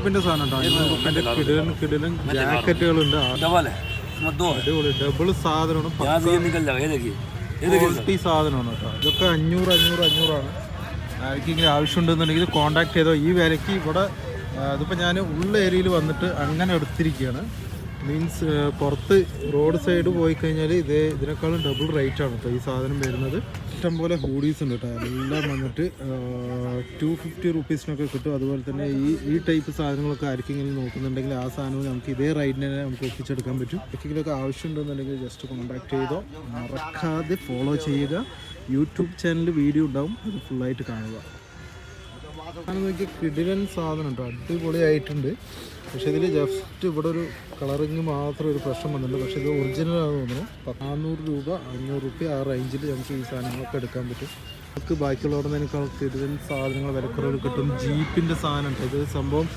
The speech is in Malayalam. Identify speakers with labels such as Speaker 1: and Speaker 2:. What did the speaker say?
Speaker 1: ജീപ്പിന്റെ സാധനം ഉണ്ടോ? കിടിലൻ ജാക്കറ്റുകളുണ്ട്. അടിപൊളി ഡബിൾ സാധനമാണ്. ക്വാളിറ്റി സാധനമാണ് കേട്ടോ. ഇതൊക്കെ 500 ആർക്കെങ്കിലും ആവശ്യമുണ്ടെന്നുണ്ടെങ്കിൽ കോൺടാക്ട് ചെയ്തോ. ഈ വിലയ്ക്ക് ഇവിടെ ഇതിപ്പോൾ ഞാൻ ഉള്ള ഏരിയയിൽ വന്നിട്ട് അങ്ങനെ എടുത്തിരിക്കുകയാണ്. മീൻസ് പുറത്ത് റോഡ് സൈഡ് പോയി കഴിഞ്ഞാൽ ഇതിനേക്കാളും ഡബിൾ റേറ്റ് ആണ് കേട്ടോ ഈ സാധനം വരുന്നത്. ഇഷ്ടംപോലെ ഹൂഡീസ് ഉണ്ട് കേട്ടോ. എല്ലാം വന്നിട്ട് 250 റുപ്പീസിനൊക്കെ കിട്ടും. അതുപോലെ തന്നെ ഈ ടൈപ്പ് സാധനങ്ങളൊക്കെ ആർക്കെങ്കിലും നോക്കുന്നുണ്ടെങ്കിൽ ആ സാധനവും നമുക്ക് ഇതേ റേറ്റിന് തന്നെ നമുക്ക് ഒപ്പിച്ചെടുക്കാൻ പറ്റും. ആർക്കെങ്കിലുമൊക്കെ ആവശ്യമുണ്ടെന്നുണ്ടെങ്കിൽ ജസ്റ്റ് കോൺടാക്ട് ചെയ്തോ. മറക്കാതെ ഫോളോ ചെയ്യുക. യൂട്യൂബ് ചാനലിൽ വീഡിയോ ഉണ്ടാവും, അത് ഫുള്ളായിട്ട് കാണുക. അങ്ങനെ നോക്കി കിടിലൻ സാധനം കേട്ടോ. അടിപൊളിയായിട്ടുണ്ട്. പക്ഷേ ഇതിൽ ജസ്റ്റ് ഇവിടെ ഒരു കളറിങ് മാത്രം ഒരു പ്രശ്നം വന്നിട്ടുണ്ട്. പക്ഷേ ഇത് ഒറിജിനലാണെന്ന് തോന്നുന്നു. 400 രൂപ 500 റുപ്യ ആ റേഞ്ചിൽ നമുക്ക് ഈ സാധനങ്ങളൊക്കെ എടുക്കാൻ പറ്റും. നമുക്ക് ബാക്കിയുള്ളവിടെ നിന്നേക്കാൾ കിടിലൻ സാധനങ്ങൾ വിലക്കുറവിൽ കിട്ടും. ജീപ്പിൻ്റെ സാധനം ഉണ്ട്. ഇത് സംഭവം